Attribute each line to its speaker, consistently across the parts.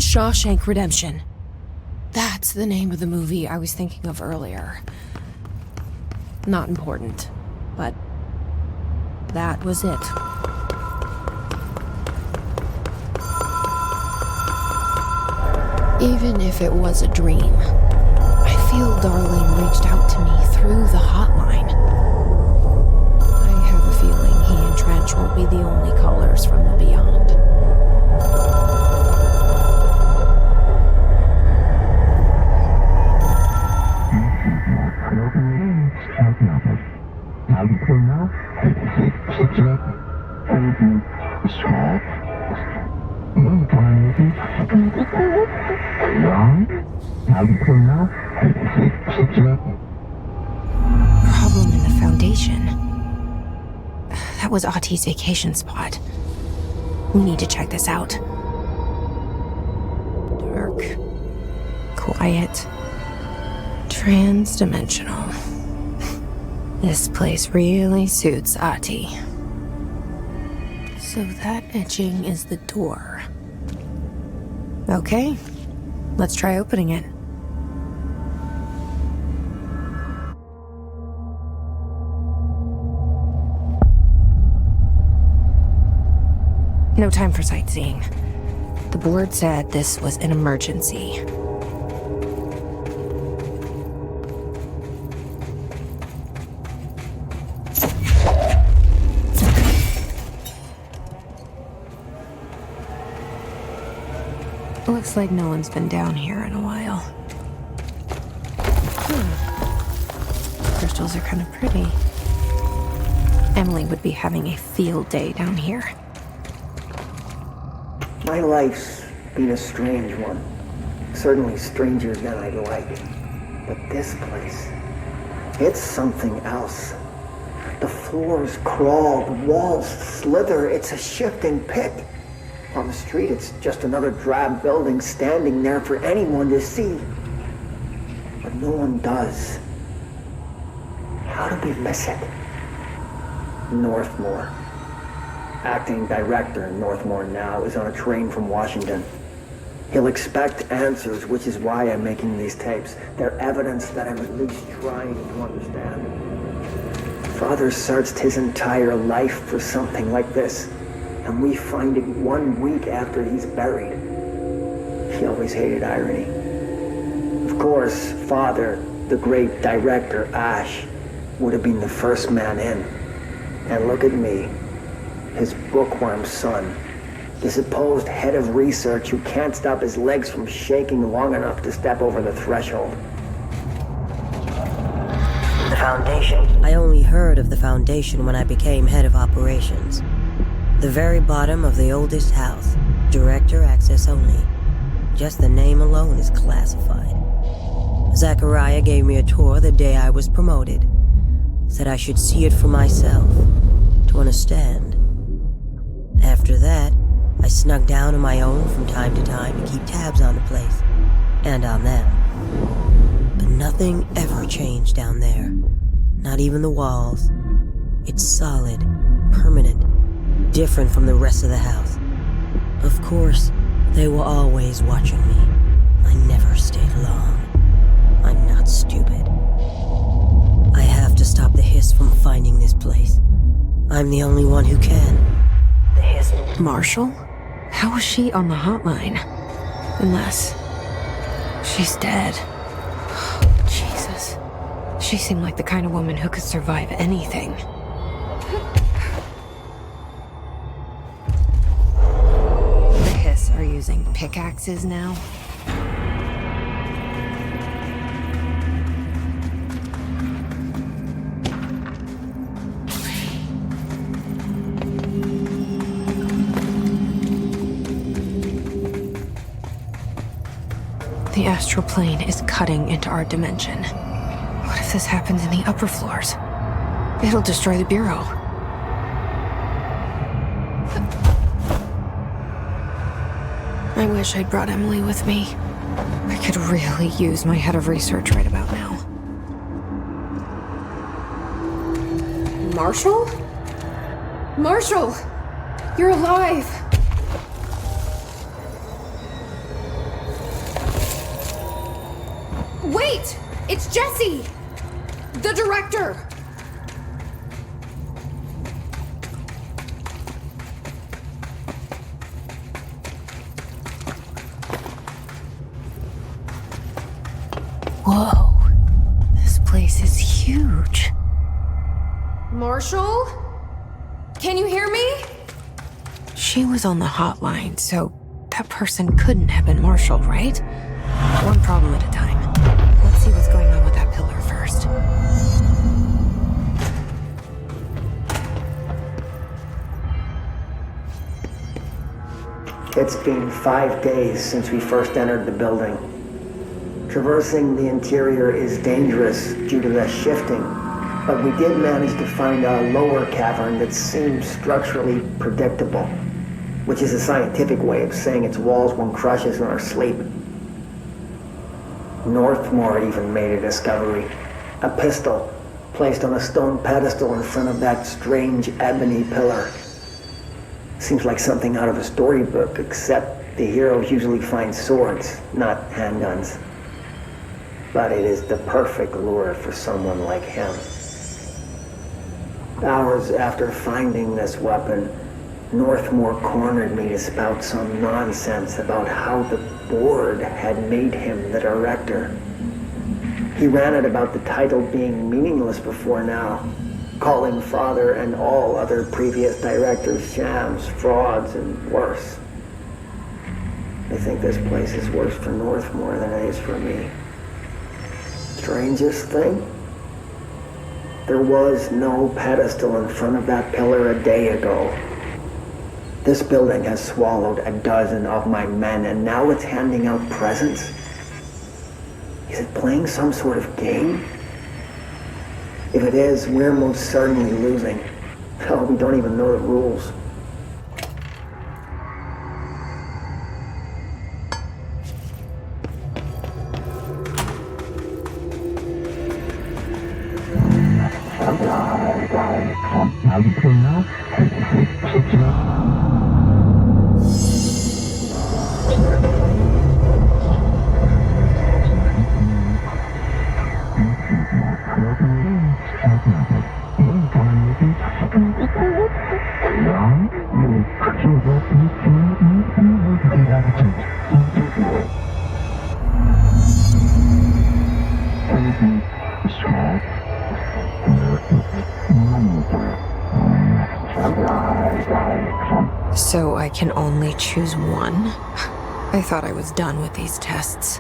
Speaker 1: Shawshank Redemption. That's the name of the movie I was thinking of earlier. Not important, but that was it. Even if it was a dream, I feel Darlene reached out to me through the hotline. I have a feeling he and Trench won't be the only callers from the beyond. Problem in the Foundation. That was Ahti's vacation spot. We need to check this out. Dark. Quiet. Trans-dimensional. This place really suits Ahti. So that etching is the door. Okay, let's try opening it. No time for sightseeing. The board said this was an emergency. Looks like no one's been down here in a while. Crystals are kind of pretty. Emily would be having a field day down here.
Speaker 2: My life's been a strange one. Certainly stranger than I'd like. But this place, it's something else. The floors crawl, the walls slither. It's a shifting pit. On the street, it's just another drab building standing there for anyone to see. But no one does. How did we miss it? Northmore. Acting director in Northmore now is on a train from Washington. He'll expect answers, which is why I'm making these tapes. They're evidence that I'm at least trying to understand. Father searched his entire life for something like this. And we find it 1 week after he's buried. He always hated irony. Of course, Father, the great director, Ash, would have been the first man in. And look at me, his bookworm son, the supposed head of research who can't stop his legs from shaking long enough to step over the threshold.
Speaker 3: The Foundation. I only heard of the Foundation when I became head of operations. The very bottom of the oldest house. Director access only. Just the name alone is classified. Zachariah gave me a tour the day I was promoted. Said I should see it for myself, to understand. After that, I snuck down on my own from time to time to keep tabs on the place. And on them. But nothing ever changed down there. Not even the walls. It's solid, permanent. Different from the rest of the house. Of course, they were always watching me. I never stayed long. I'm not stupid. I have to stop the Hiss from finding this place. I'm the only one who can. The Hiss...
Speaker 1: Marshall? How was she on the hotline? Unless... she's dead. Jesus. She seemed like the kind of woman who could survive anything. Are using pickaxes now? The astral plane is cutting into our dimension. What if this happens in the upper floors? It'll destroy the Bureau. I wish I'd brought Emily with me. I could really use my head of research right about now. Marshall? Marshall! You're alive! Wait! It's Jesse! The director! Whoa. This place is huge. Marshall? Can you hear me? She was on the hotline, so that person couldn't have been Marshall, right? One problem at a time. Let's see what's going on with that pillar first.
Speaker 2: It's been 5 days since we first entered the building. Traversing the interior is dangerous due to the shifting, but we did manage to find a lower cavern that seems structurally predictable, which is a scientific way of saying its walls won't crush us in our sleep. Northmore even made a discovery. A pistol placed on a stone pedestal in front of that strange ebony pillar. Seems like something out of a storybook, except the heroes usually find swords, not handguns. But it is the perfect lure for someone like him. Hours after finding this weapon, Northmore cornered me to spout some nonsense about how the board had made him the director. He ranted about the title being meaningless before now, calling Father and all other previous directors shams, frauds, and worse. I think this place is worse for Northmore than it is for me. Strangest thing? There was no pedestal in front of that pillar a day ago. This building has swallowed a dozen of my men, and now it's handing out presents? Is it playing some sort of game? If it is, we're most certainly losing. Hell, we don't even know the rules.
Speaker 1: So I can only choose one? I thought I was done with these tests.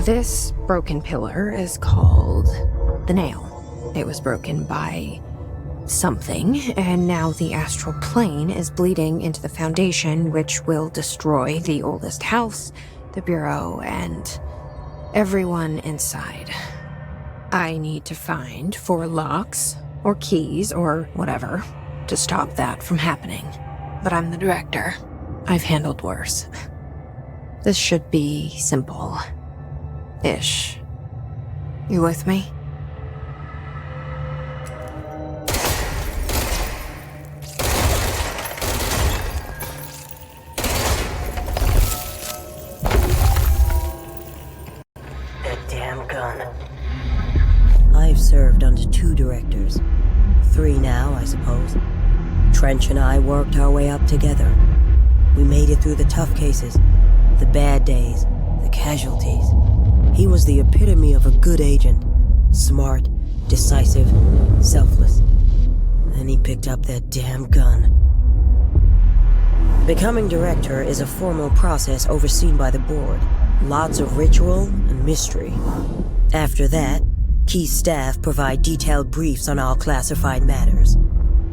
Speaker 1: This broken pillar is called the Nail. It was broken by something, and now the astral plane is bleeding into the Foundation, which will destroy the oldest house, the Bureau, and everyone inside. I need to find 4 locks, or keys, or whatever, to stop that from happening. But I'm the director. I've handled worse. This should be simple. Ish. You with me?
Speaker 3: That damn gun. I've served under 2 directors. 3 now, I suppose. Trench and I worked our way up together. We made it through the tough cases, the bad days, the casualties. He was the epitome of a good agent. Smart, decisive, selfless. Then he picked up that damn gun. Becoming director is a formal process overseen by the board. Lots of ritual and mystery. After that, key staff provide detailed briefs on all classified matters,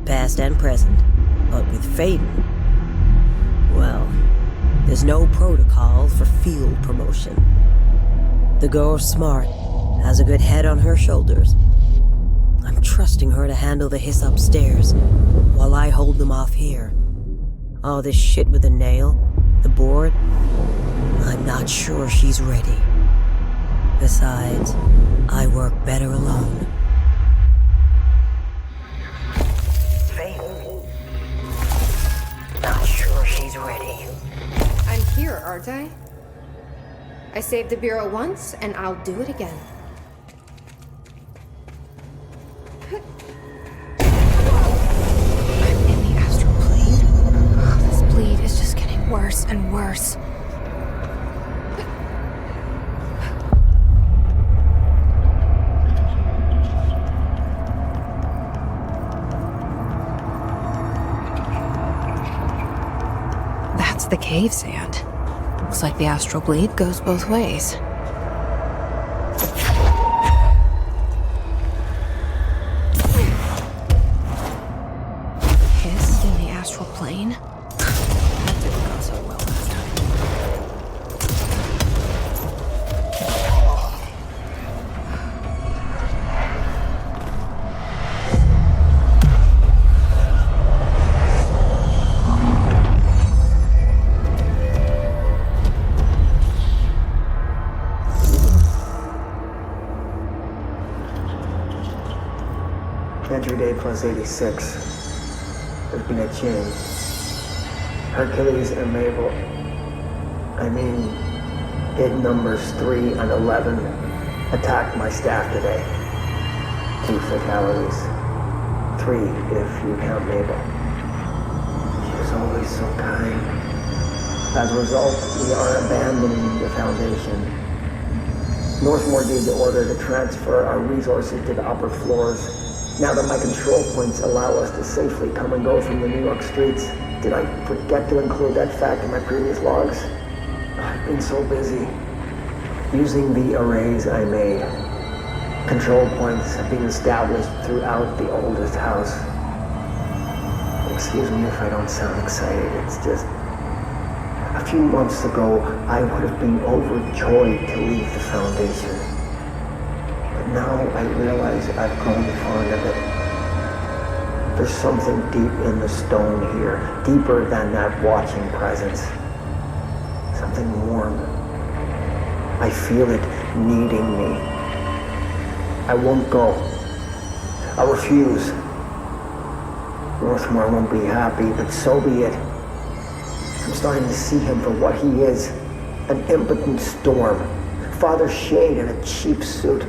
Speaker 3: past and present. But with Faden, well, there's no protocol for field promotion. The girl's smart, has a good head on her shoulders. I'm trusting her to handle the hiss upstairs, while I hold them off here. All this shit with the nail, the board, I'm not sure she's ready. Besides, I work better alone. Faith. Not sure she's ready.
Speaker 1: I'm here, aren't I? I saved the Bureau once, and I'll do it again. I'm in the astral plane. Oh, this bleed is just getting worse and worse. That's the cave sand. Looks like the astral bleed goes both ways. Hiss in the astral plane? That didn't go so well last time.
Speaker 2: Entry day plus 86. There's been a change. Hercules and Mabel. I mean, it numbers 3 and 11 attacked my staff today. 2 fatalities. 3 if you count Mabel. She was always so kind. As a result, we are abandoning the Foundation. Northmore gave the order to transfer our resources to the upper floors. Now that my control points allow us to safely come and go from the New York streets, did I forget to include that fact in my previous logs? I've been so busy. Using the arrays I made, control points have been established throughout the oldest house. Excuse me if I don't sound excited, it's just... A few months ago, I would have been overjoyed to leave the Foundation. Now I realize I've grown fond of it. There's something deep in the stone here, deeper than that watching presence. Something warm. I feel it needing me. I won't go. I refuse. Northmore won't be happy, but so be it. I'm starting to see him for what he is. An impotent storm. Father Shade in a cheap suit.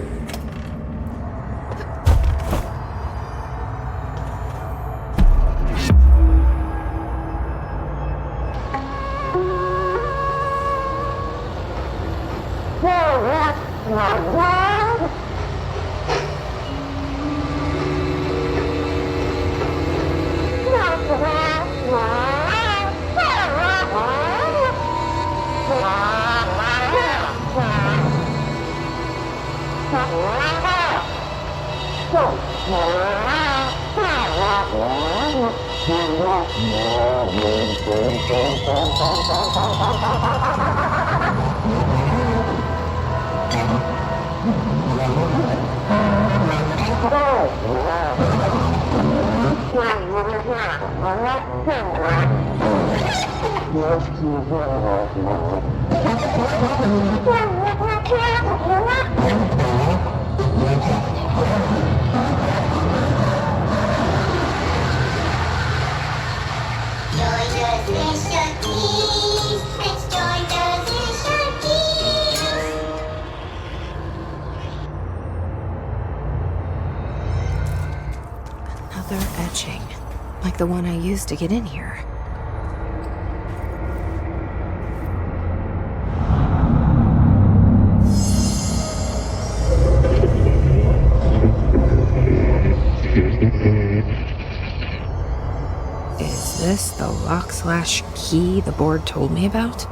Speaker 1: Another etching, like the one I used to get in here. Is this the lock/key the board told me about?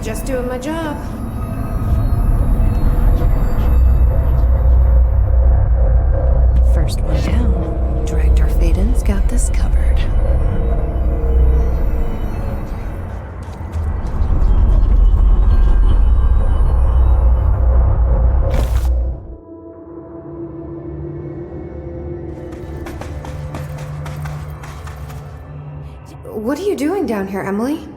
Speaker 1: Just doing my job. First one down. Director Faden's got this covered. What are you doing down here, Emily?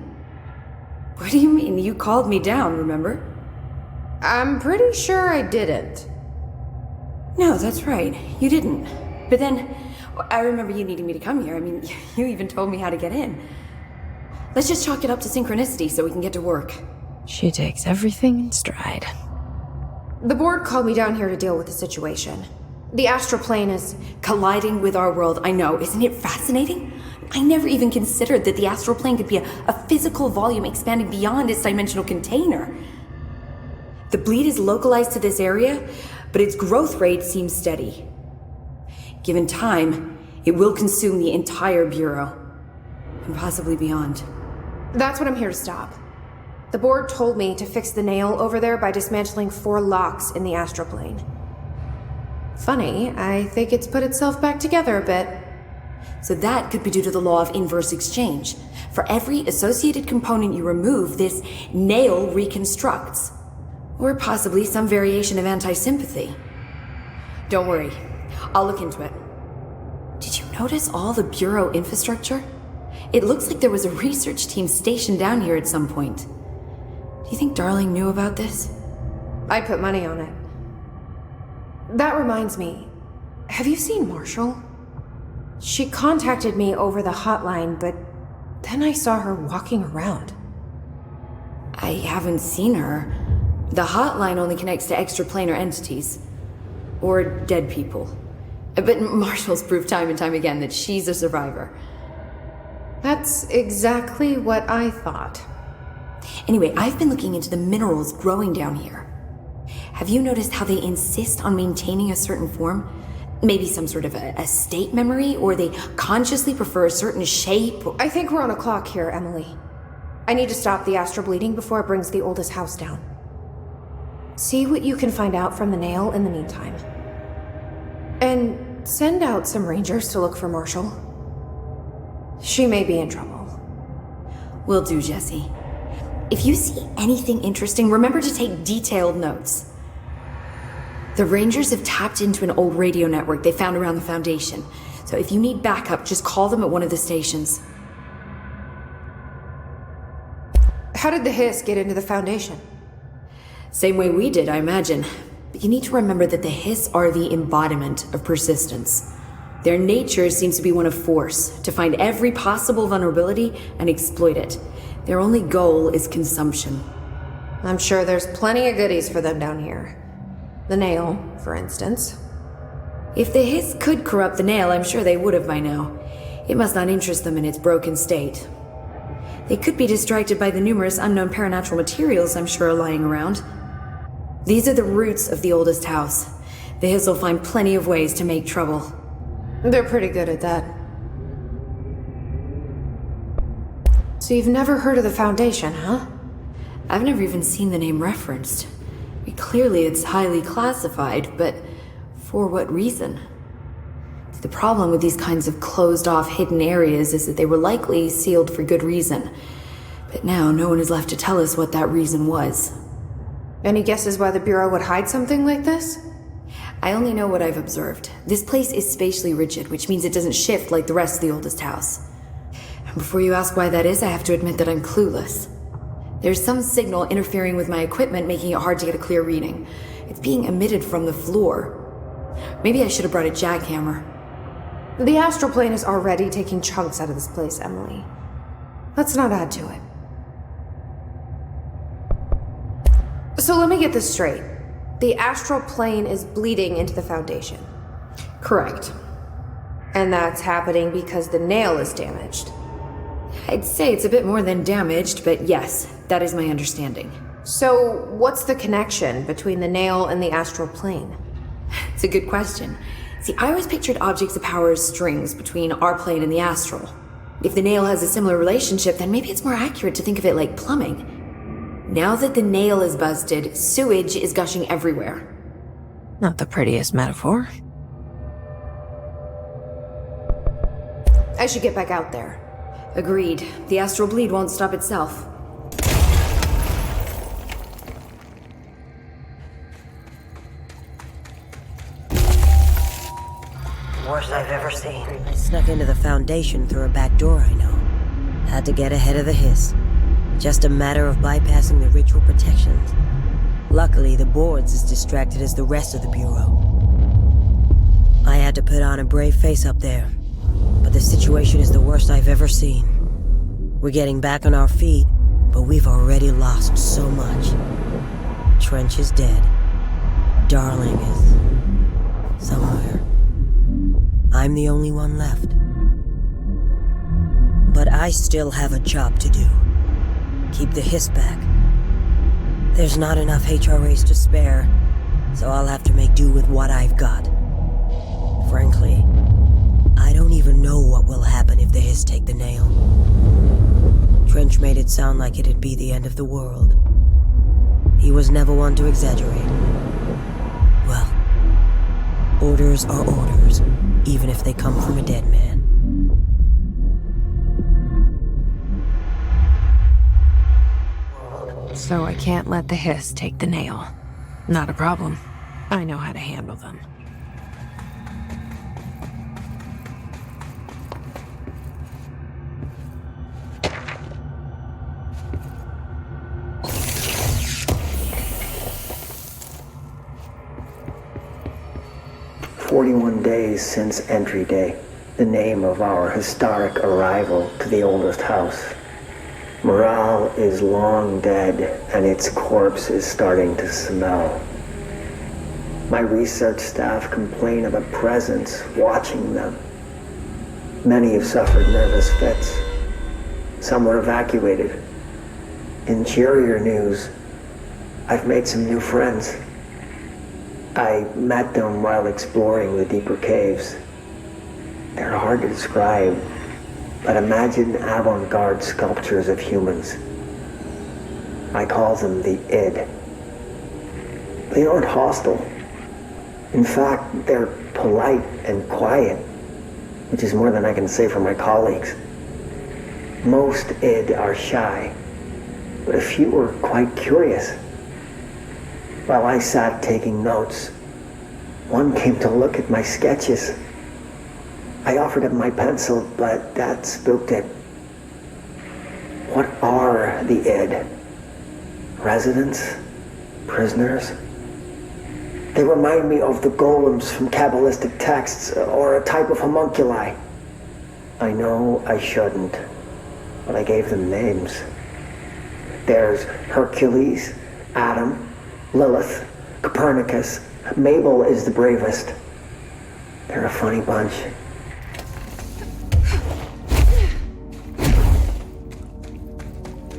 Speaker 4: What do you mean? You called me down, remember?
Speaker 1: I'm pretty sure I didn't.
Speaker 4: No, that's right. You didn't. But then, I remember you needing me to come here. I mean, you even told me how to get in. Let's just chalk it up to synchronicity so we can get to work.
Speaker 1: She takes everything in stride. The board called me down here to deal with the situation. The astral plane is
Speaker 4: Colliding with our world, I know. Isn't it fascinating? I never even considered that the astral plane could be a physical volume expanding beyond its dimensional container. The bleed is localized to this area, but its growth rate seems steady. Given time, it will consume the entire Bureau, and possibly beyond.
Speaker 1: That's what I'm here to stop. The board told me to fix the nail over there by dismantling 4 locks in the astral plane. Funny, I think it's put itself back together a bit.
Speaker 4: So that could be due to the law of inverse exchange. For every associated component you remove, this nail reconstructs. Or possibly some variation of anti-sympathy. Don't worry, I'll look into it. Did you notice all the Bureau infrastructure? It looks like there was a research team stationed down here at some point. Do you think Darling knew about this?
Speaker 1: I put money on it. That reminds me, have you seen Marshall? She contacted me over the hotline, but then I saw her walking around.
Speaker 4: I haven't seen her. The hotline only connects to extraplanar entities. Or dead people. But Marshall's proved time and time again that she's a survivor.
Speaker 1: That's exactly what I thought.
Speaker 4: Anyway, I've been looking into the minerals growing down here. Have you noticed how they insist on maintaining a certain form? Maybe some sort of a state memory, or they consciously prefer a certain shape?
Speaker 1: I think we're on a clock here, Emily. I need to stop the astral bleeding before it brings the oldest house down. See what you can find out from the nail in the meantime. And send out some rangers to look for Marshall. She may be in trouble.
Speaker 4: Will do, Jesse. If you see anything interesting, remember to take detailed notes. The Rangers have tapped into an old radio network they found around the Foundation. So if you need backup, just call them at one of the stations.
Speaker 1: How did the Hiss get into the Foundation?
Speaker 4: Same way we did, I imagine. But you need to remember that the Hiss are the embodiment of persistence. Their nature seems to be one of force, to find every possible vulnerability and exploit it. Their only goal is consumption.
Speaker 1: I'm sure there's plenty of goodies for them down here. The nail, for instance.
Speaker 4: If the hiss could corrupt the nail, I'm sure they would have by now. It must not interest them in its broken state. They could be distracted by the numerous unknown paranatural materials I'm sure are lying around. These are the roots of the oldest house. The hiss will find plenty of ways to make trouble.
Speaker 1: They're pretty good at that. So you've never heard of the Foundation, huh?
Speaker 4: I've never even seen the name referenced. Clearly it's highly classified, but for what reason? The problem with these kinds of closed-off hidden areas is that they were likely sealed for good reason. But now no one is left to tell us what that reason was.
Speaker 1: Any guesses why the Bureau would hide something like this?
Speaker 4: I only know what I've observed. This place is spatially rigid, which means it doesn't shift like the rest of the oldest house. And before you ask why that is, I have to admit that I'm clueless. There's some signal interfering with my equipment, making it hard to get a clear reading. It's being emitted from the floor. Maybe I should have brought a jackhammer.
Speaker 1: The astral plane is already taking chunks out of this place, Emily. Let's not add to it. So let me get this straight. The astral plane is bleeding into the Foundation.
Speaker 4: Correct.
Speaker 1: And that's happening because the nail is damaged.
Speaker 4: I'd say it's a bit more than damaged, but yes, that is my understanding.
Speaker 1: So what's the connection between the nail and the astral plane?
Speaker 4: It's a good question. See, I always pictured objects of power as strings between our plane and the astral. If the nail has a similar relationship, then maybe it's more accurate to think of it like plumbing. Now that the nail is busted, sewage is gushing everywhere.
Speaker 1: Not the prettiest metaphor. I should get back out there.
Speaker 4: Agreed. The astral bleed won't stop itself.
Speaker 3: Worst I've ever seen. I snuck into the Foundation through a back door, I know. Had to get ahead of the hiss. Just a matter of bypassing the ritual protections. Luckily, the board's as distracted as the rest of the Bureau. I had to put on a brave face up there, but the situation is the worst I've ever seen. We're getting back on our feet, but we've already lost so much. Trench is dead. Darling is somewhere. I'm the only one left. But I still have a job to do. Keep the hiss back. There's not enough HRAs to spare, so I'll have to make do with what I've got. Frankly, I don't even know what will happen if the hiss take the nail. Trench made it sound like it'd be the end of the world. He was never one to exaggerate. Well, orders are orders, even if they come from a dead man.
Speaker 1: So I can't let the hiss take the nail. Not a problem. I know how to handle them.
Speaker 2: "41 days since entry day, the name of our historic arrival to the oldest house. Morale is long dead, and its corpse is starting to smell. My research staff complain of a presence watching them. Many have suffered nervous fits. Some were evacuated. In cheerier news, I've made some new friends. I met them while exploring the deeper caves. They're hard to describe, but imagine avant-garde sculptures of humans. I call them the id. They aren't hostile. In fact, they're polite and quiet, which is more than I can say for my colleagues. Most id are shy, but a few are quite curious. While I sat taking notes, one came to look at my sketches. I offered him my pencil, but that spooked it. What are the id? Residents? Prisoners? They remind me of the golems from Kabbalistic texts, or a type of homunculi. I know I shouldn't, but I gave them names. There's Hercules, Adam, Lilith, Copernicus. Mabel is the bravest. They're a funny bunch.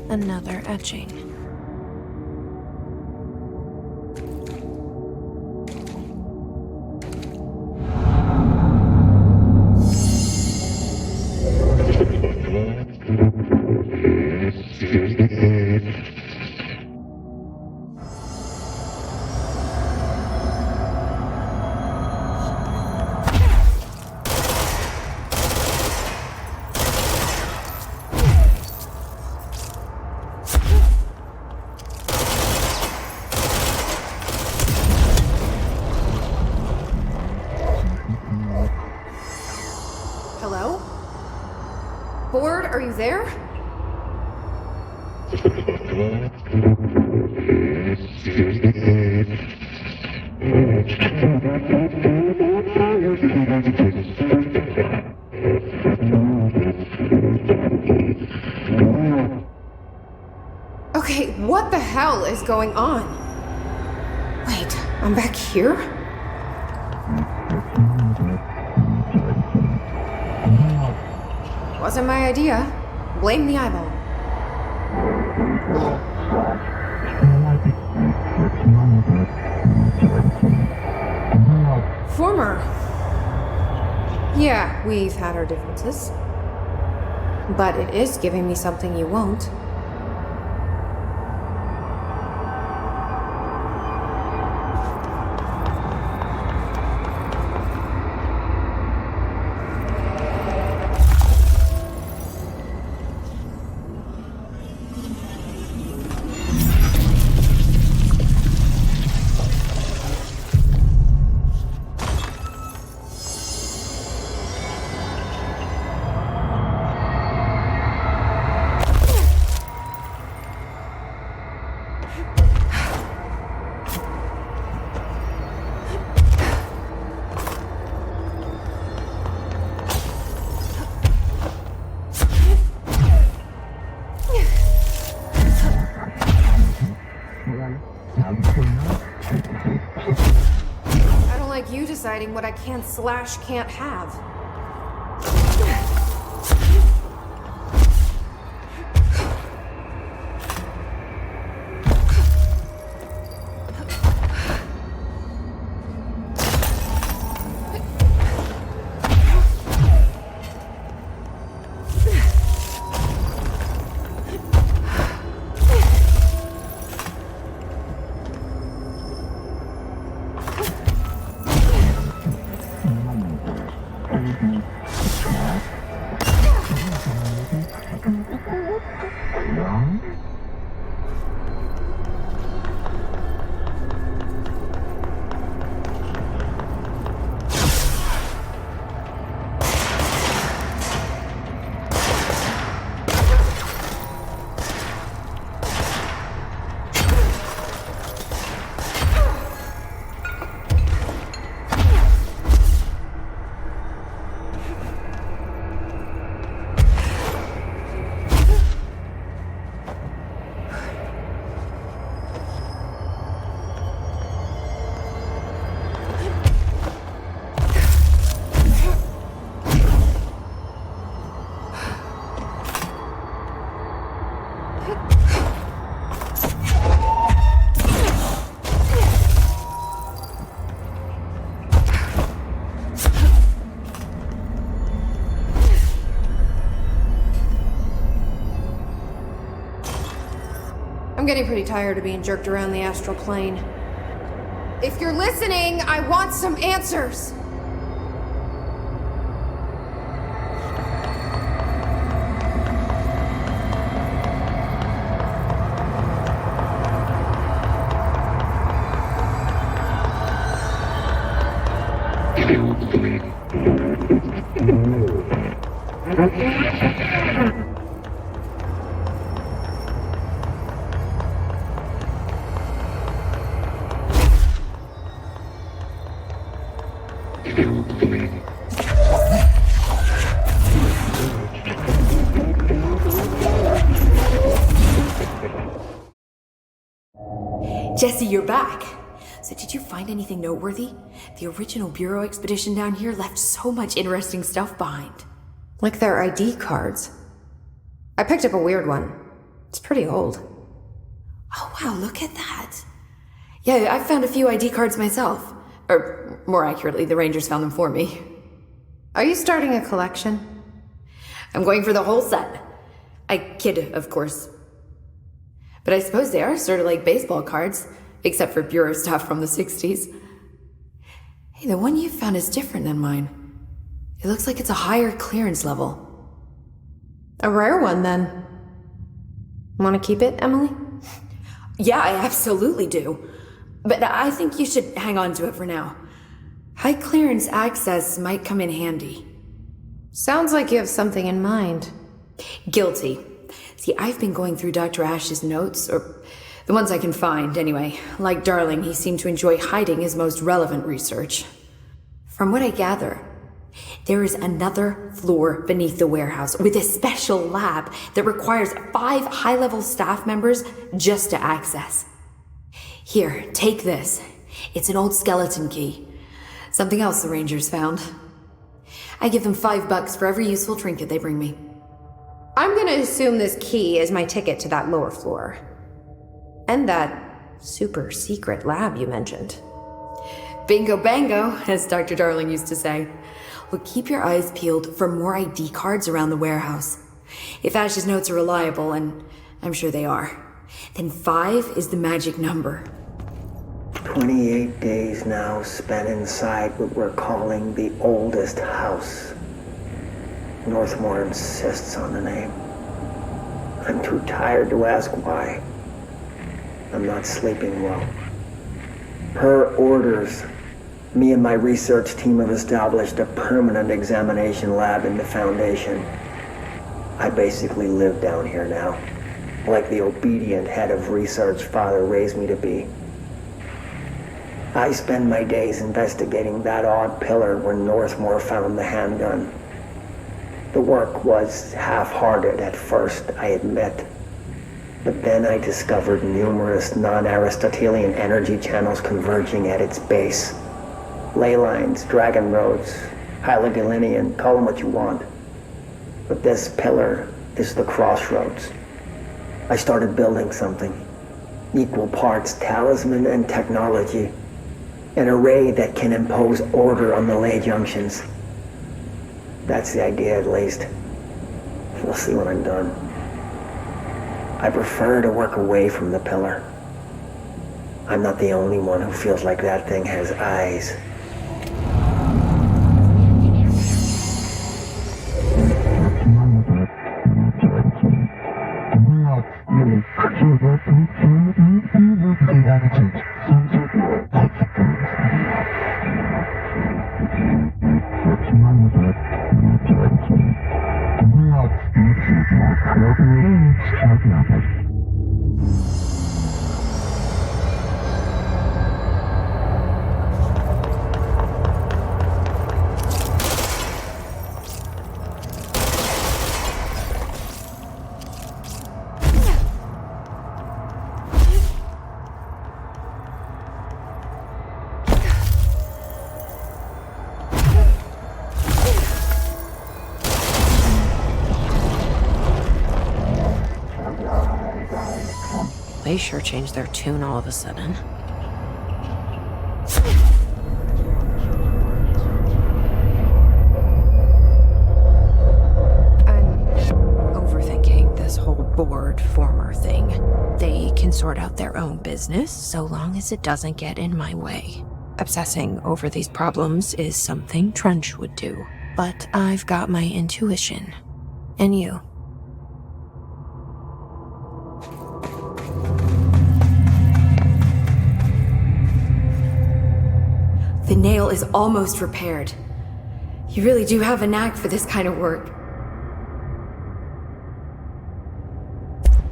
Speaker 1: Another etching.
Speaker 4: Hello? Board, are you there? Okay, what the hell is going on? Wait, I'm back here? Wasn't my idea. Blame the eyeball. Former. Yeah, we've had our differences. But it is giving me something you won't. I don't like you deciding what I can/can't have. I'm getting pretty tired of being jerked around the astral plane. If you're listening, I want some answers! Jesse, you're back. So did you find anything noteworthy? The original Bureau expedition down here left so much interesting stuff behind.
Speaker 1: Like their ID cards. I picked up a weird one. It's pretty old.
Speaker 4: Oh wow, look at that. Yeah, I found a few ID cards myself. Or, more accurately, the Rangers found them for me.
Speaker 1: Are you starting a collection?
Speaker 4: I'm going for the whole set. I kid, of course. But I suppose they are sort of like baseball cards, except for Bureau stuff from the 60s. Hey, the one you found is different than mine. It looks like it's a higher clearance level.
Speaker 1: A rare one, then. Want to keep it, Emily?
Speaker 4: Yeah, I absolutely do. But I think you should hang on to it for now. High clearance access might come in handy.
Speaker 1: Sounds like you have something in mind.
Speaker 4: Guilty. See, I've been going through Dr. Ash's notes, or the ones I can find, anyway. Like Darling, he seemed to enjoy hiding his most relevant research. From what I gather, there is another floor beneath the warehouse with a special lab that requires 5 high-level staff members just to access. Here, take this. It's an old skeleton key. Something else the Rangers found. I give them $5 for every useful trinket they bring me.
Speaker 1: I'm gonna assume this key is my ticket to that lower floor. And that super secret lab you mentioned.
Speaker 4: Bingo bango, as Dr. Darling used to say. Well, keep your eyes peeled for more ID cards around the warehouse. If Ash's notes are reliable, and I'm sure they are, then 5 is the magic number.
Speaker 2: 28 days now spent inside what we're calling the oldest house. Northmore insists on the name. I'm too tired to ask why. I'm not sleeping well. Per orders, me and my research team have established a permanent examination lab in the Foundation. I basically live down here now, like the obedient head of research Father raised me to be. I spend my days investigating that odd pillar where Northmore found the handgun. The work was half-hearted at first, I admit. But then I discovered numerous non-Aristotelian energy channels converging at its base. Ley lines, dragon roads, Hyligalinian, call them what you want. But this pillar is the crossroads. I started building something. Equal parts talisman and technology. An array that can impose order on the ley junctions. That's the idea, at least. We'll see when I'm done. I prefer to work away from the pillar. I'm not the only one who feels like that thing has eyes.
Speaker 1: They sure changed their tune all of a sudden. I'm overthinking this whole board former thing. They can sort out their own business so long as it doesn't get in my way. Obsessing over these problems is something Trench would do. But I've got my intuition. And you.
Speaker 4: The nail is almost repaired. You really do have a knack for this kind of work.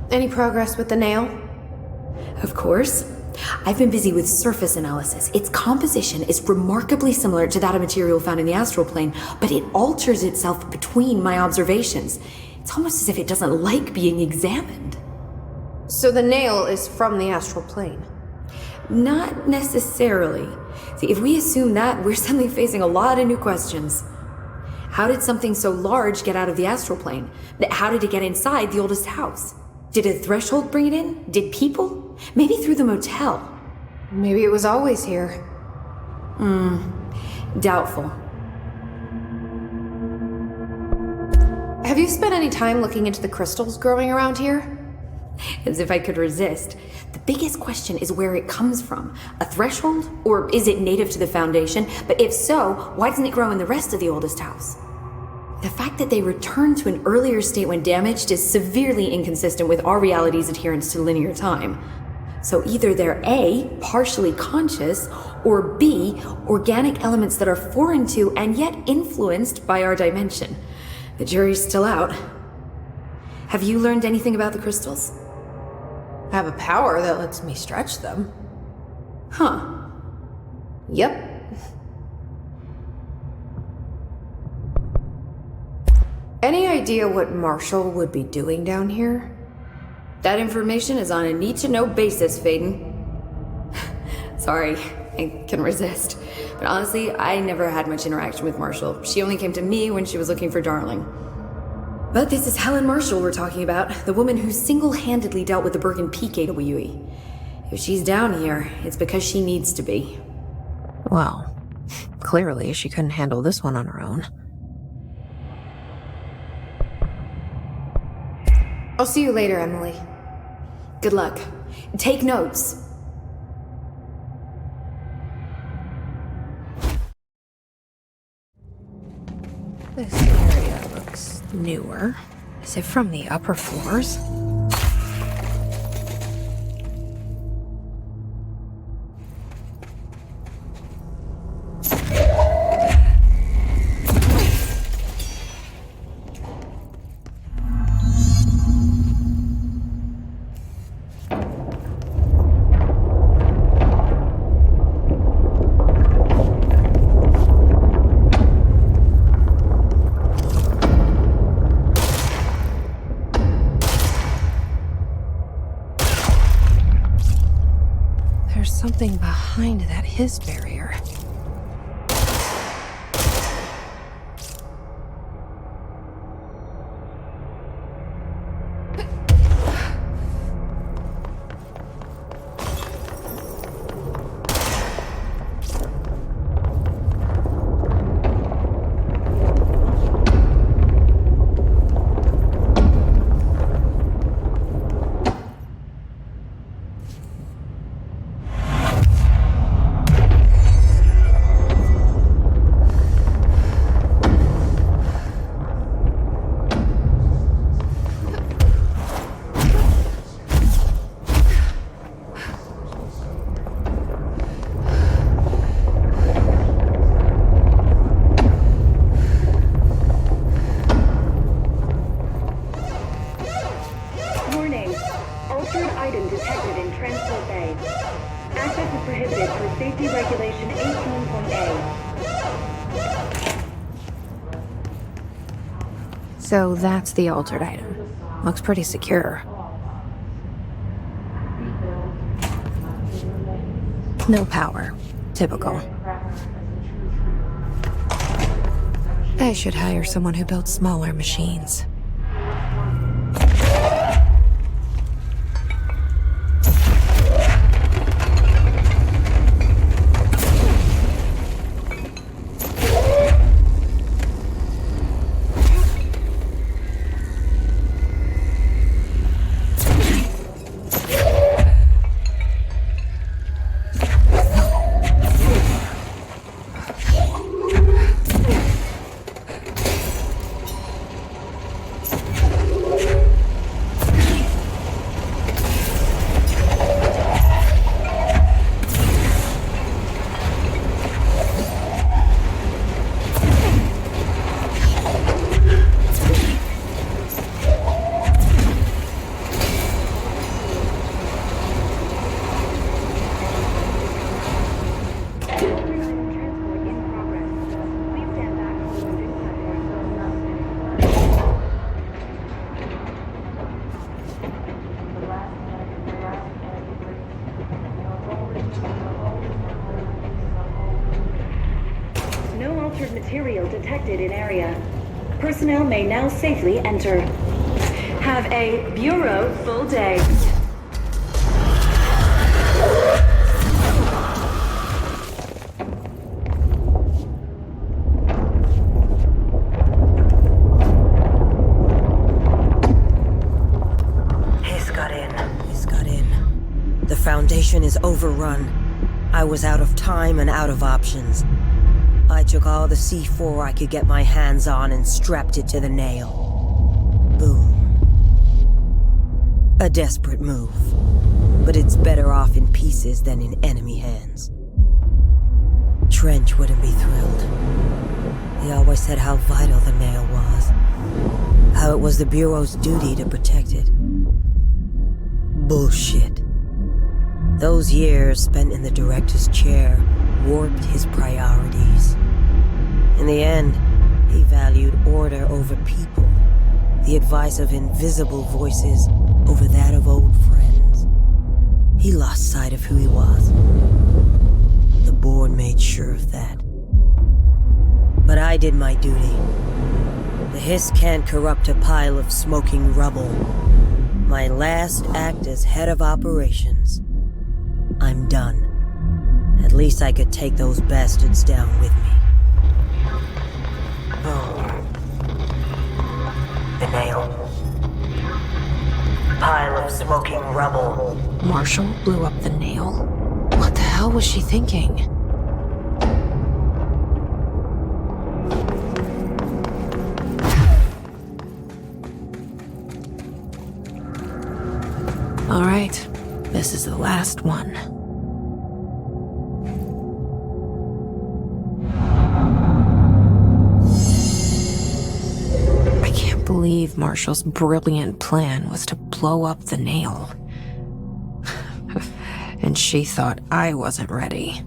Speaker 1: Any progress with the nail?
Speaker 4: Of course. I've been busy with surface analysis. Its composition is remarkably similar to that of material found in the astral plane, but it alters itself between my observations. It's almost as if it doesn't like being examined.
Speaker 1: So the nail is from the astral plane?
Speaker 4: Not necessarily. See, if we assume that, we're suddenly facing a lot of new questions. How did something so large get out of the astral plane? How did it get inside the oldest house? Did a threshold bring it in? Did people? Maybe through the motel.
Speaker 1: Maybe it was always here.
Speaker 4: Doubtful.
Speaker 1: Have you spent any time looking into the crystals growing around here?
Speaker 4: As if I could resist. The biggest question is where it comes from. A threshold? Or is it native to the Foundation? But if so, why doesn't it grow in the rest of the oldest house? The fact that they returned to an earlier state when damaged is severely inconsistent with our reality's adherence to linear time. So either they're A, partially conscious, or B, organic elements that are foreign to and yet influenced by our dimension. The jury's still out. Have you learned anything about the crystals?
Speaker 1: I have a power that lets me stretch them.
Speaker 4: Huh.
Speaker 1: Yep. Any idea what Marshall would be doing down here?
Speaker 4: That information is on a need-to-know basis, Faden. Sorry, I can resist. But honestly, I never had much interaction with Marshall. She only came to me when she was looking for Darling. But this is Helen Marshall we're talking about, the woman who single-handedly dealt with the Bergen Peak AWE. If she's down here, it's because she needs to be.
Speaker 1: Well, clearly she couldn't handle this one on her own. I'll see you later, Emily.
Speaker 4: Good luck. Take notes.
Speaker 1: This area looks newer. Is it from the upper floors? There's something behind that his barrier.
Speaker 5: Warning. Altered item detected in Transport Bay. Access is prohibited per Safety Regulation 18.A.
Speaker 1: So that's the altered item. Looks pretty secure. No power. Typical. I should hire someone who builds smaller machines.
Speaker 5: material detected in area. Personnel may now safely enter. Have a Bureau full day.
Speaker 3: He's got in. The Foundation is overrun. I was out of time and out of options. I took all the C4 I could get my hands on and strapped it to the nail. Boom. A desperate move. But it's better off in pieces than in enemy hands. Trench wouldn't be thrilled. He always said how vital the nail was. How it was the Bureau's duty to protect it. Bullshit. Those years spent in the director's chair warped his priorities. In the end, he valued order over people, the advice of invisible voices over that of old friends. He lost sight of who he was. The board made sure of that. But I did my duty. The Hiss can't corrupt a pile of smoking rubble. My last act as head of operations. I'm done. At least I could take those bastards down with me. Boom. The nail. Pile of smoking rubble.
Speaker 1: Marshall blew up the nail? What the hell was she thinking? All right, this is the last one. I can't believe Marshall's brilliant plan was to blow up the nail. And she thought I wasn't ready.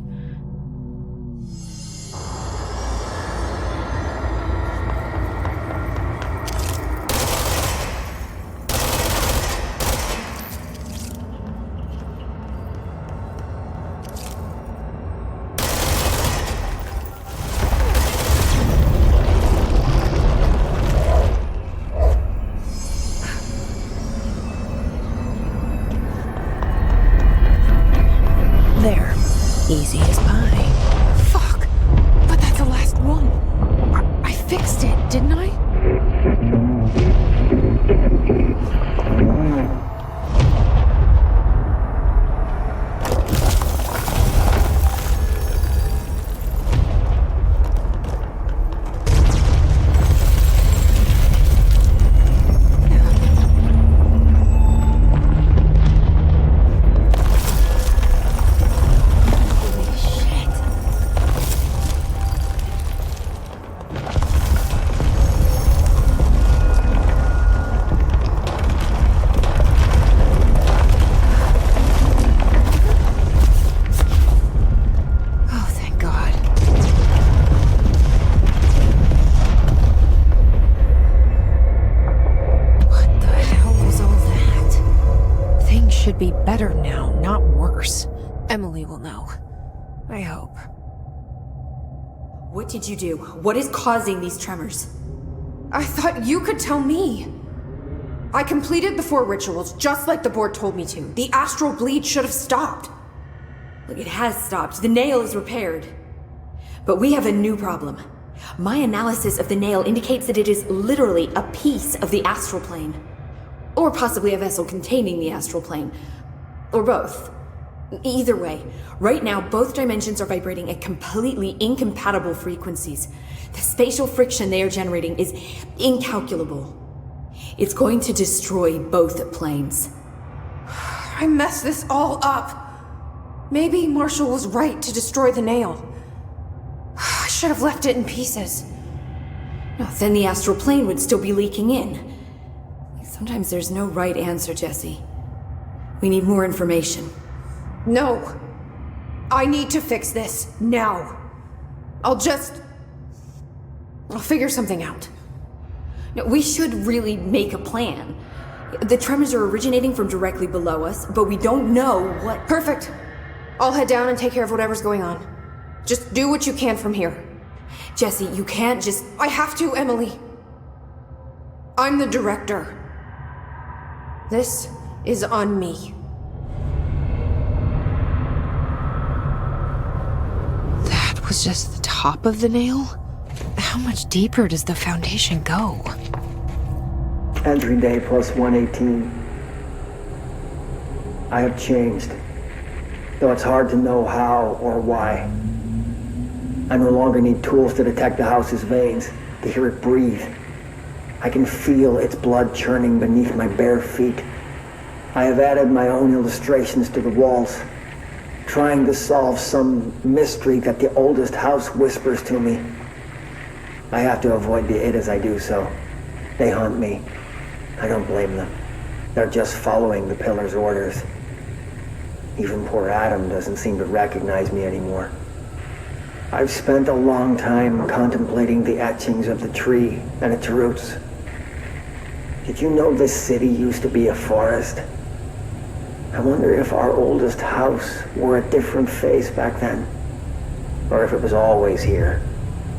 Speaker 1: There. Easy as pie. Fuck! But that's the last one. I fixed it, didn't I? Should be better now, not worse. Emily will know. I hope.
Speaker 4: What did you do? What is causing these tremors?
Speaker 1: I thought you could tell me. I completed the 4 rituals just like the board told me to. The astral bleed should have stopped.
Speaker 4: Look, it has stopped. The nail is repaired. But we have a new problem. My analysis of the nail indicates that it is literally a piece of the astral plane. Or possibly a vessel containing the astral plane. Or both. Either way, right now both dimensions are vibrating at completely incompatible frequencies. The spatial friction they are generating is incalculable. It's going to destroy both planes.
Speaker 1: I messed this all up. Maybe Marshall was right to destroy the nail. I should have left it in pieces.
Speaker 4: No, then the astral plane would still be leaking in. Sometimes there's no right answer, Jesse. We need more information.
Speaker 1: No. I need to fix this, now. I'll figure something out.
Speaker 4: No, we should really make a plan. The tremors are originating from directly below us, but we don't know what...
Speaker 1: Perfect. I'll head down and take care of whatever's going on. Just do what you can from here.
Speaker 4: Jesse, you can't just...
Speaker 1: I have to, Emily. I'm the director. This is on me. That was just the top of the nail? How much deeper does the foundation go?
Speaker 2: Entry day plus 118. I have changed, though it's hard to know how or why. I no longer need tools to detect the house's veins, to hear it breathe. I can feel its blood churning beneath my bare feet. I have added my own illustrations to the walls, trying to solve some mystery that the oldest house whispers to me. I have to avoid the it as I do so. They haunt me. I don't blame them. They're just following the pillar's orders. Even poor Adam doesn't seem to recognize me anymore. I've spent a long time contemplating the etchings of the tree and its roots. Did you know this city used to be a forest? I wonder if our oldest house wore a different face back then. Or if it was always here.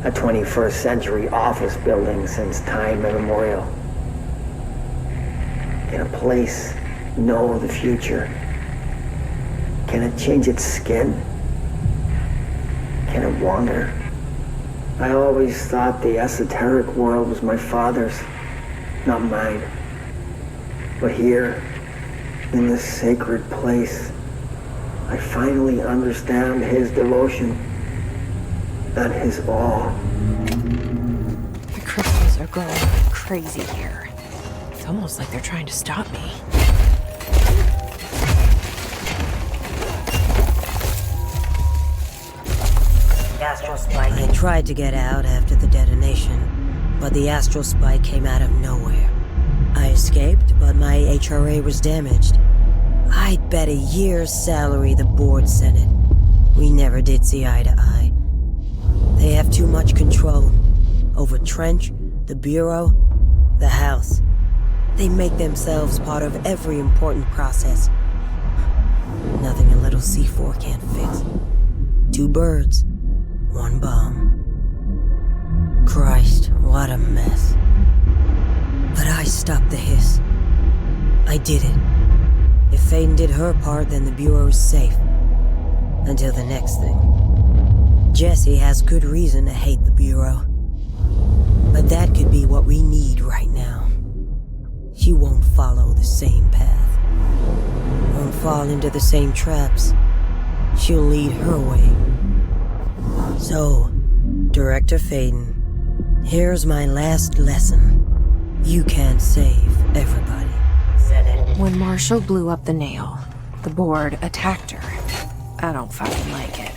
Speaker 2: A 21st century office building since time immemorial. Can a place know the future? Can it change its skin? Can it wander? I always thought the esoteric world was my father's, not mine. But here, in this sacred place, I finally understand his devotion and his awe.
Speaker 1: The crystals are glowing like crazy here. It's almost like they're trying to stop me.
Speaker 3: Astral Spike. I tried to get out after the detonation, but the Astral Spike came out of nowhere. I escaped, but my HRA was damaged. I'd bet a year's salary the board sent it. We never did see eye to eye. They have too much control over Trench, the Bureau, the House. They make themselves part of every important process. Nothing a little C4 can't fix. 2 birds, 1 bomb. Christ, what a mess. But I stopped the hiss. I did it. If Faden did her part, then the Bureau's safe. Until the next thing. Jesse has good reason to hate the Bureau. But that could be what we need right now. She won't follow the same path. Won't fall into the same traps. She'll lead her way. So, Director Faden, here's my last lesson. You can't save everybody.
Speaker 1: When Marshall blew up the nail, the board attacked her. I don't fucking like it.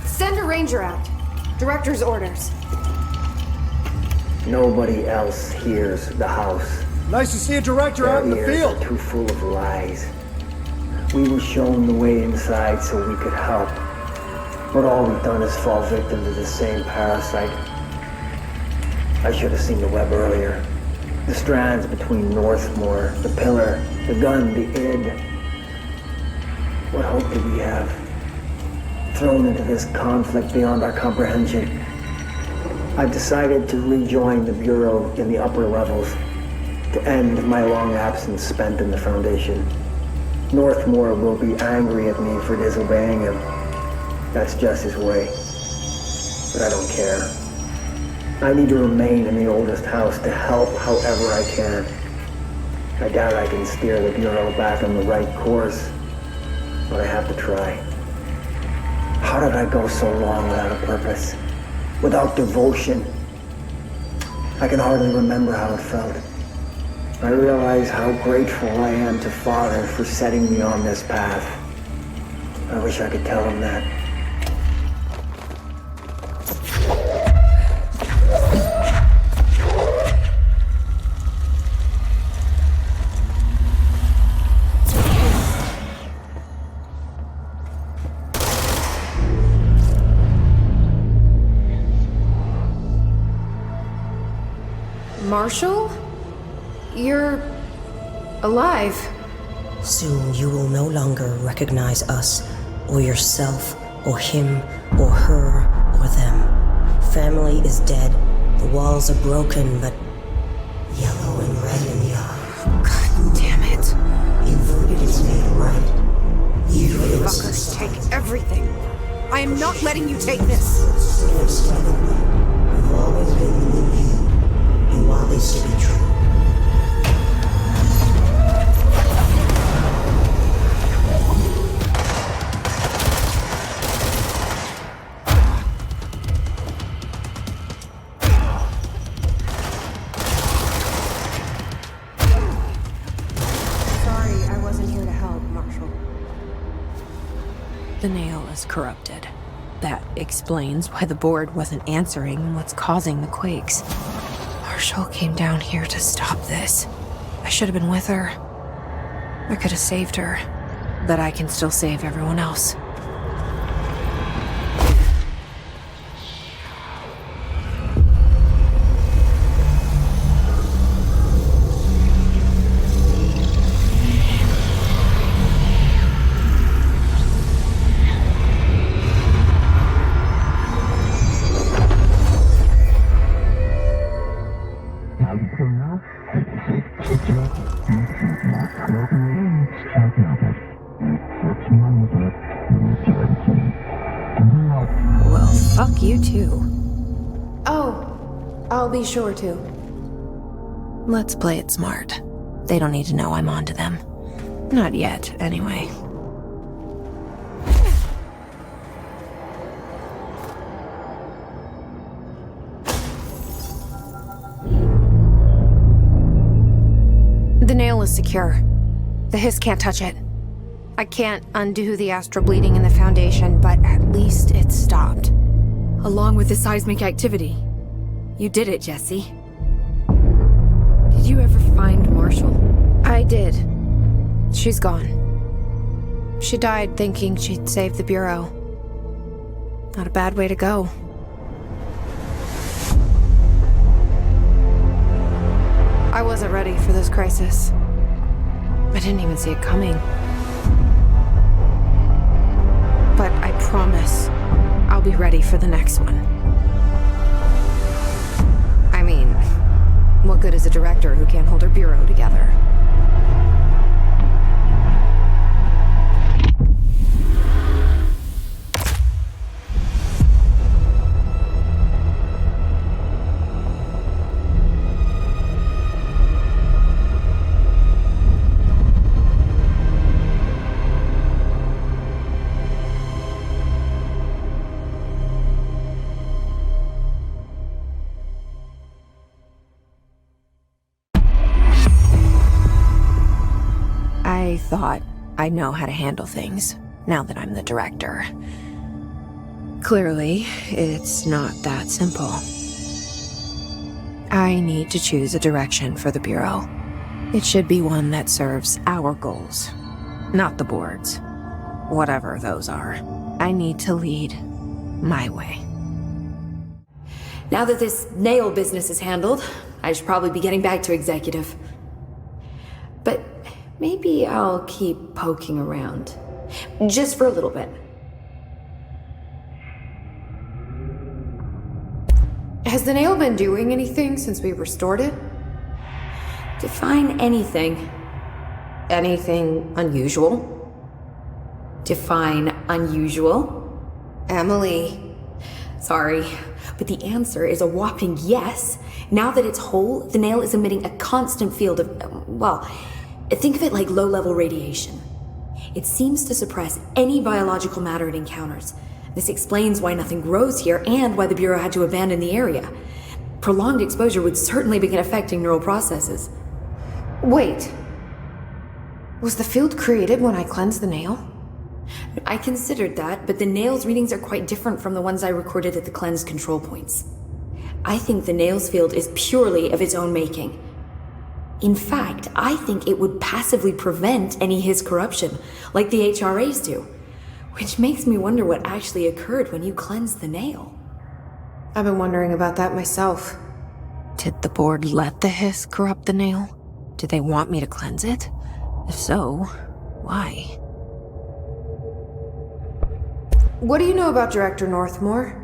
Speaker 4: Send a ranger out. Director's orders.
Speaker 2: Nobody else hears the house.
Speaker 6: Nice to see a director out in the
Speaker 2: Their ears
Speaker 6: field.
Speaker 2: are too full of lies. We were shown the way inside so we could help. But all we've done is fall victim to the same parasite. I should have seen the web earlier. The strands between Northmore, the pillar, the gun, the id. What hope did we have? Thrown into this conflict beyond our comprehension. I've decided to rejoin the Bureau in the upper levels, to end my long absence spent in the Foundation. Northmore will be angry at me for disobeying him. That's just his way. But I don't care. I need to remain in the oldest house to help however I can. I doubt I can steer the Bureau back on the right course, but I have to try. How did I go so long without a purpose? Without devotion? I can hardly remember how it felt. I realize how grateful I am to Father for setting me on this path. I wish I could tell him that.
Speaker 1: Marshall? You're alive.
Speaker 3: Soon you will no longer recognize us, or yourself, or him, or her, or them. Family is dead. The walls are broken, but yellow and red in the eye.
Speaker 1: God damn it.
Speaker 3: Inverted is made right.
Speaker 1: You fuckers take everything. I am not letting you take this.
Speaker 3: You've always been the new you. You want this to be true.
Speaker 1: Sorry, I wasn't here to help, Marshall. The nail is corrupted. That explains why the board wasn't answering what's causing the quakes. Marshall came down here to stop this. I should have been with her. I could have saved her. But I can still save everyone else. Well, fuck you too.
Speaker 4: Oh, I'll be sure to.
Speaker 1: Let's play it smart. They don't need to know I'm onto them. Not yet, anyway. The nail is secure. The hiss can't touch it. I can't undo the astral bleeding in the Foundation, but at least it's stopped.
Speaker 4: Along with the seismic activity. You did it, Jesse. Did you ever find Marshall?
Speaker 1: I did. She's gone. She died thinking she'd save the Bureau. Not a bad way to go. I wasn't ready for this crisis. I didn't even see it coming. But I promise I'll be ready for the next one. I mean, what good is a director who can't hold her bureau together? I thought I'd know how to handle things, now that I'm the director. Clearly, it's not that simple. I need to choose a direction for the Bureau. It should be one that serves our goals, not the board's. Whatever those are. I need to lead my way.
Speaker 4: Now that this nail business is handled, I should probably be getting back to executive. But maybe I'll keep poking around. Just for a little bit.
Speaker 1: Has the nail been doing anything since we restored it?
Speaker 4: Define anything.
Speaker 1: Anything unusual?
Speaker 4: Define unusual.
Speaker 1: Emily.
Speaker 4: Sorry, but the answer is a whopping yes. Now that it's whole, the nail is emitting a constant field of, well, think of it like low-level radiation. It seems to suppress any biological matter it encounters. This explains why nothing grows here and why the Bureau had to abandon the area. Prolonged exposure would certainly begin affecting neural processes.
Speaker 1: Wait. Was the field created when I cleansed the nail?
Speaker 4: I considered that, but the nail's readings are quite different from the ones I recorded at the cleansed control points. I think the nail's field is purely of its own making. In fact, I think it would passively prevent any Hiss corruption, like the HRAs do. Which makes me wonder what actually occurred when you cleansed the nail.
Speaker 1: I've been wondering about that myself. Did the board let the Hiss corrupt the nail? Did they want me to cleanse it? If so, Why?
Speaker 7: What do you know about Director Northmore?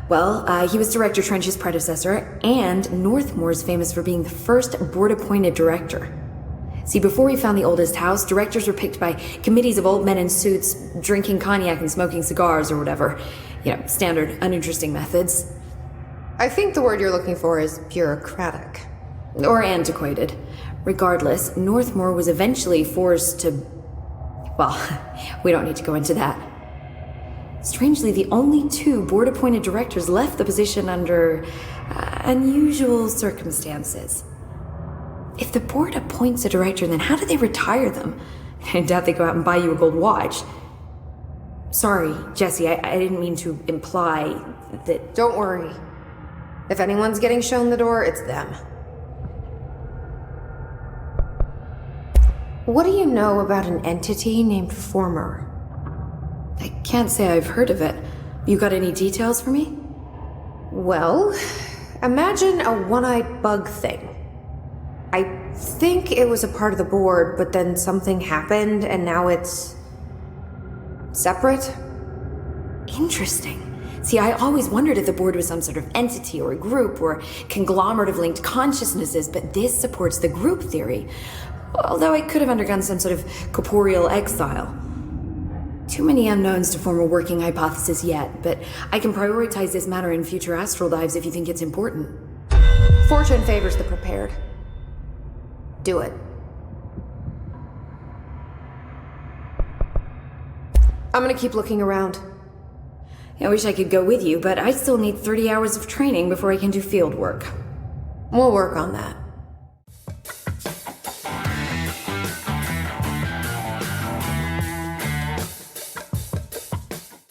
Speaker 4: Well, he was Director Trench's predecessor, and Northmore's famous for being the first board-appointed director. See, before we found the oldest house, directors were picked by committees of old men in suits, drinking cognac and smoking cigars or whatever. You know, standard, uninteresting methods.
Speaker 7: I think the word you're looking for is bureaucratic.
Speaker 4: Or antiquated. Regardless, Northmore was eventually forced to... Well, we don't need to go into that. Strangely, the only two board-appointed directors left the position under unusual circumstances. If the board appoints a director, then how do they retire them? I doubt they go out and buy you a gold watch. Sorry, Jesse, I didn't mean to imply that...
Speaker 7: Don't worry. If anyone's getting shown the door, it's them. What do you know about an entity named Former?
Speaker 4: I can't say I've heard of it. You got any details for me?
Speaker 7: Well, imagine a one-eyed bug thing. I think it was a part of the board, but then something happened and now it's... separate?
Speaker 4: Interesting. See, I always wondered if the board was some sort of entity or a group or conglomerate of linked consciousnesses, but this supports the group theory. Although I could have undergone some sort of corporeal exile. Too many unknowns to form a working hypothesis yet, but I can prioritize this matter in future astral dives if you think it's important.
Speaker 7: Fortune favors the prepared. Do it. I'm gonna keep looking around.
Speaker 4: I wish I could go with you, but I still need 30 hours of training before I can do field work.
Speaker 7: We'll work on that.